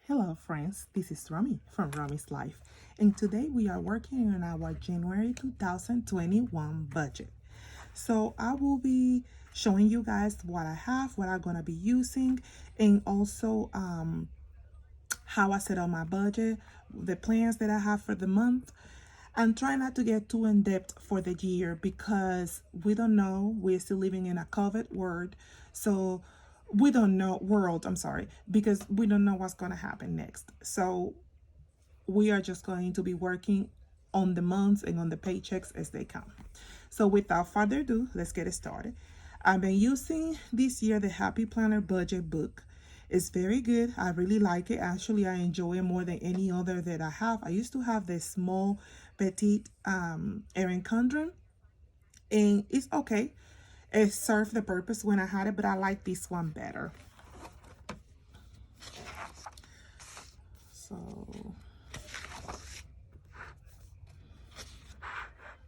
Hello friends, this is Rami from Rami's Life, and today we are working on our January 2021 budget. So I will be showing you guys what I have, what I'm gonna be using, and also how I set up my budget, the plans that I have for the month. I'm trying not to get too in depth for the year because we don't know. We're still living in a COVID world, so we don't know world. I'm sorry, because we don't know what's gonna happen next. So we are just going to be working on the months and on the paychecks as they come. So without further ado, let's get it started. I've been using this year the Happy Planner budget book. It's very good. I really like it. Actually, I enjoy it more than any other that I have. I used to have the small petite Erin Condren, and it's okay. It served the purpose when I had it, but I like this one better. So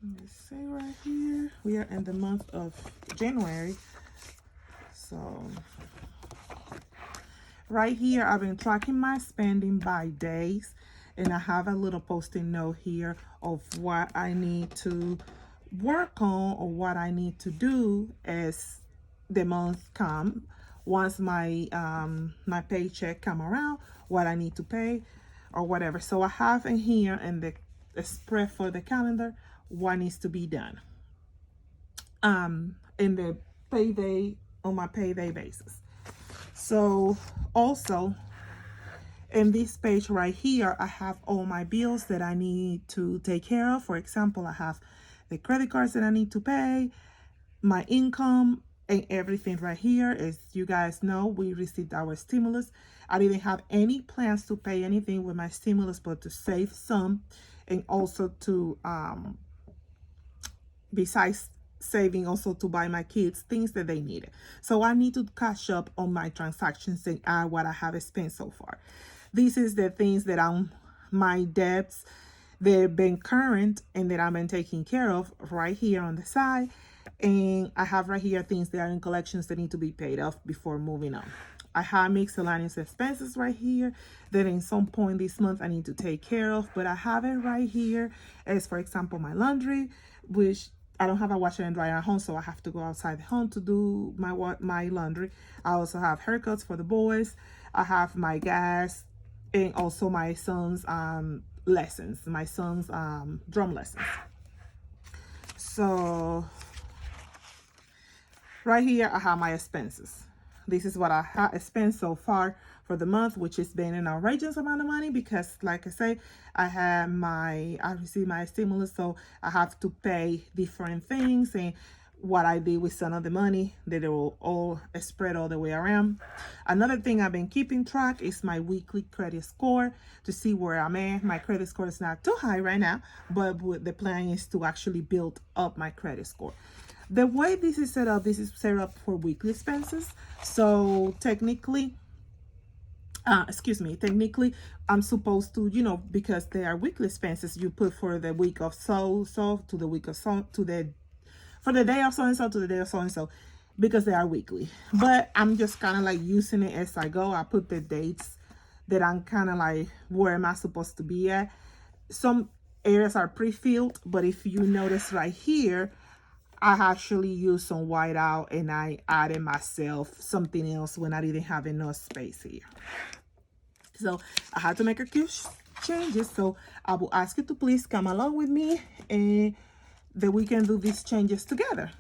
let's see right here. We are in the month of January. So right here, I've been tracking my spending by days, and I have a little post-it note here of what I need to work on or what I need to do as the month come. Once my my paycheck come around, what I need to pay or whatever. So I have in here in the spread for the calendar what needs to be done in the payday on my payday basis. So also in this page right here, I have all my bills that I need to take care of. For example, I have the credit cards that I need to pay, my income, and everything right here. As you guys know, we received our stimulus. I didn't have any plans to pay anything with my stimulus, but to save some, and also to besides saving, also to buy my kids things that they needed. So I need to catch up on my transactions and add what I have spent so far. This is the things that my debts they've been current and that I've been taking care of right here on the side. And I have right here things that are in collections that need to be paid off before moving on. I have miscellaneous expenses right here that in some point this month I need to take care of, but I have it right here as, for example, my laundry, which I don't have a washer and dryer at home, so I have to go outside the home to do my laundry. I also have haircuts for the boys. I have my gas and also my son's lessons, my son's drum lessons. So right here, I have my expenses. This is what I have spent so far for the month, which has been an outrageous amount of money because, like I say, I received my stimulus, so I have to pay different things. And what I did with some of the money, that it will all spread all the way around. Another thing I've been keeping track is my weekly credit score to see where I'm at. My credit score is not too high right now, but the plan is to actually build up my credit score. The way this is set up for weekly expenses. So technically, technically, I'm supposed to, because they are weekly expenses, you put for the week of so to the week of so to the for the day of so and so to the day of so and so, because they are weekly. But I'm just kind of like using it as I go. I put the dates that I'm kind of like, where am I supposed to be at? Some areas are pre-filled, but if you notice right here, I actually used some whiteout and I added myself something else when I didn't have enough space here. So I had to make a few changes. So I will ask you to please come along with me and that we can do these changes together.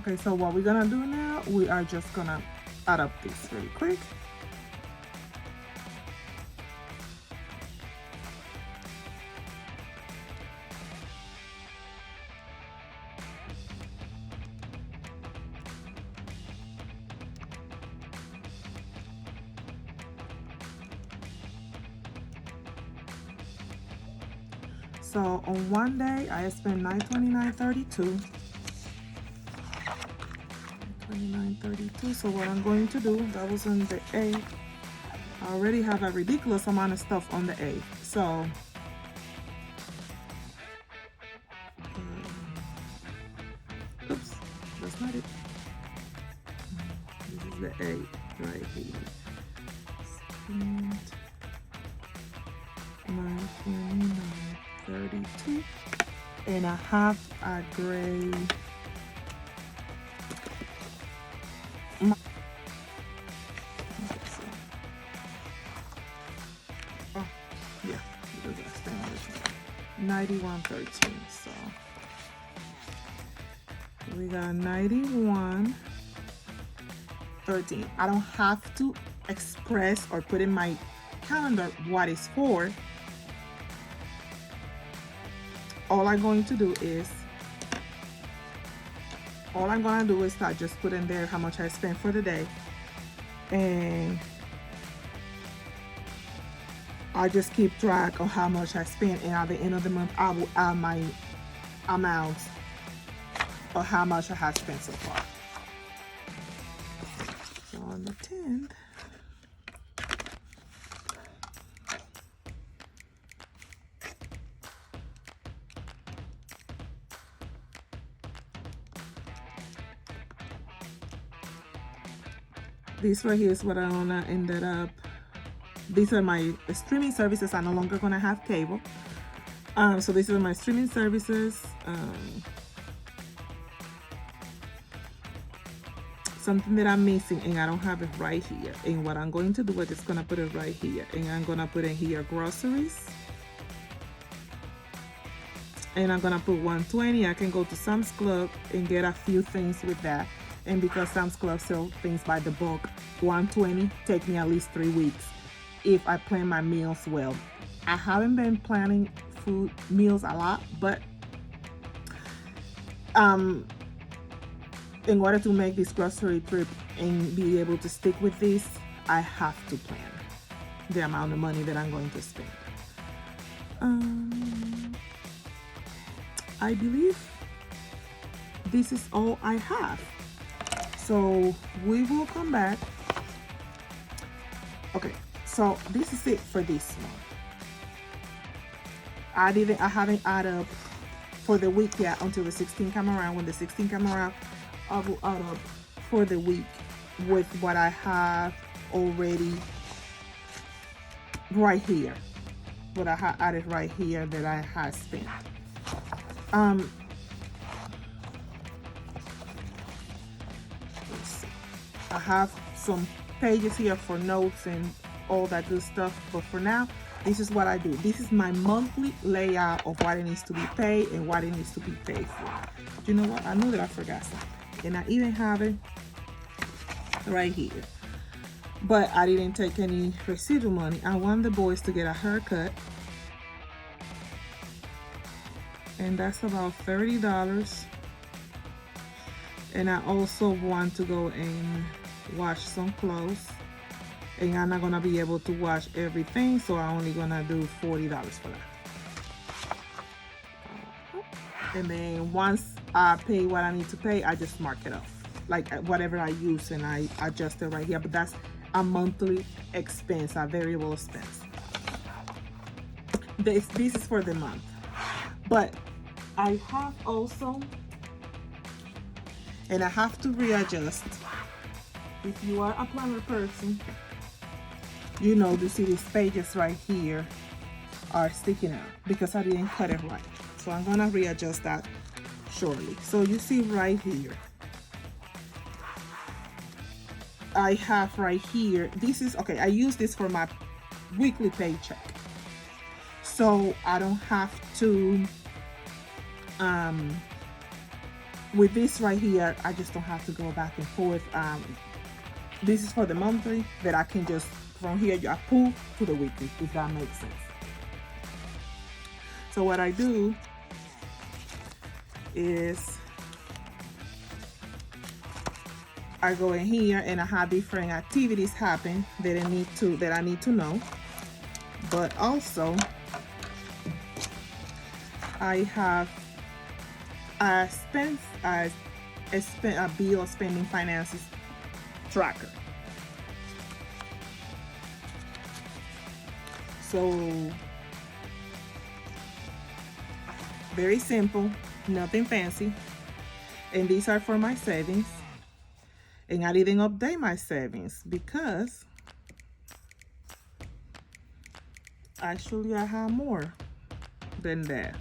Okay, so what we're gonna do now, we are just gonna add up this really quick. So on one day, I spent $929.32. $29.32. So what I'm going to do, that was on the A. I already have a ridiculous amount of stuff on the A. So oops, that's not it. This is the A right here. Spent $929.32, and I have a gray. Oh, yeah, because I spent $91.13. So we got $91.13. I don't have to express or put in my calendar what it's for. All I'm going to do is start just put in there how much I spent for the day, and I just keep track of how much I spent, and at the end of the month I will add my amount of how much I have spent so far. So on the 10th, this right here is what I'm gonna ended up. These are my streaming services. I'm no longer gonna have cable. So these are my streaming services. Something that I'm missing and I don't have it right here. And what I'm going to do, I'm just gonna put it right here, and I'm gonna put in here groceries. And I'm gonna put 120. I can go to Sam's Club and get a few things with that. And because Sam's Club sells things by the bulk, 120 take me at least 3 weeks if I plan my meals well. I haven't been planning meals a lot, but in order to make this grocery trip and be able to stick with this, I have to plan the amount of money that I'm going to spend. I believe this is all I have. So we will come back. Okay, so this is it for this month. I haven't added up for the week yet until the 16th come around. When the 16th come around, I will add up for the week with what I have already right here. What I have added right here that I have spent. Let's see. I have some pages here for notes and all that good stuff, but for now, this is what I do. This is my monthly layout of what it needs to be paid and what it needs to be paid for. You know what? I know that I forgot something, and I even have it right here, but I didn't take any residual money. I want the boys to get a haircut, and that's about $30. And I also want to go and wash some clothes, and I'm not gonna be able to wash everything, so I'm only gonna do $40 for that. And then once I pay what I need to pay, I just mark it off, like whatever I use, and I adjust it right here. But that's a monthly expense, a variable expense. This is for the month. But I have also, and I have to readjust. If you are a planner person, you know, you see these pages right here are sticking out because I didn't cut it right. So I'm gonna readjust that shortly. So you see right here, I have right here, this is, okay, I use this for my weekly paycheck. So I don't have to with this right here, I just don't have to go back and forth. This is for the monthly that I can just, from here, I pull to the weekly, if that makes sense. So what I do is I go in here and I have different activities happen that I need to know. But also I have a bill spending finances tracker. So very simple, nothing fancy. And these are for my savings. And I didn't update my savings because actually I have more than that.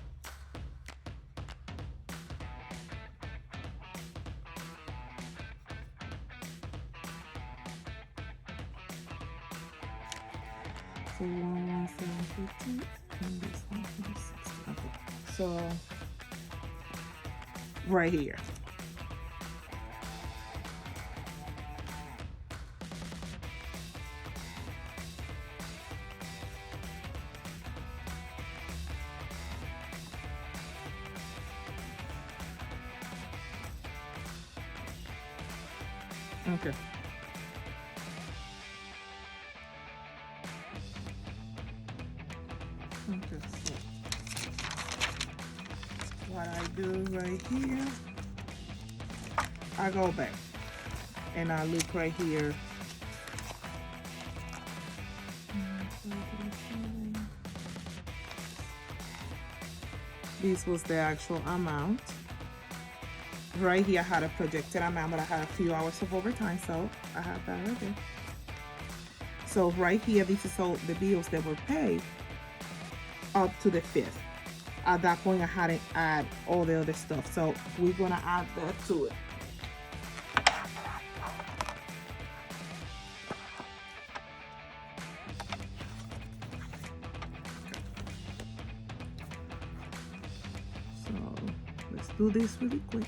So 11750 and this 160. Okay. So right here. Okay. Okay, so what I do right here, I go back and I look right here. This was the actual amount. Right here I had a projected amount, but I had a few hours of overtime, so I have that right there. So right here, this is all the bills that were paid up to the 5th. At that point, I hadn't add all the other stuff, so we're gonna add that to it. So let's do this really quick.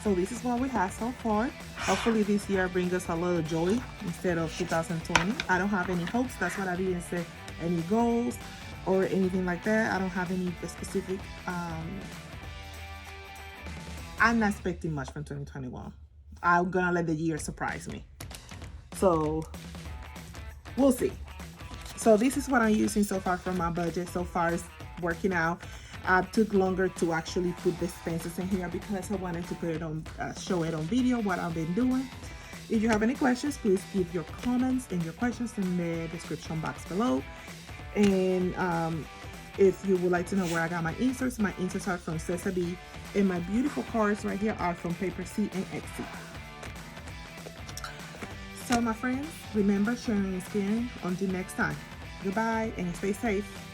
So this is what we have so far. Hopefully this year brings us a little joy instead of 2020. I don't have any hopes. That's what I didn't say. Any goals or anything like that. I don't have any specific. I'm not expecting much from 2021. I'm gonna let the year surprise me. So we'll see. So this is what I'm using so far from my budget. So far it's working out. I took longer to actually put the stencils in here because I wanted to put it on, show it on video what I've been doing. If you have any questions, please give your comments and your questions in the description box below. And if you would like to know where I got my inserts are from Cesar and my beautiful cards right here are from Papersy and Etsy. So my friends, remember, sharing is caring. Until next time, goodbye and stay safe.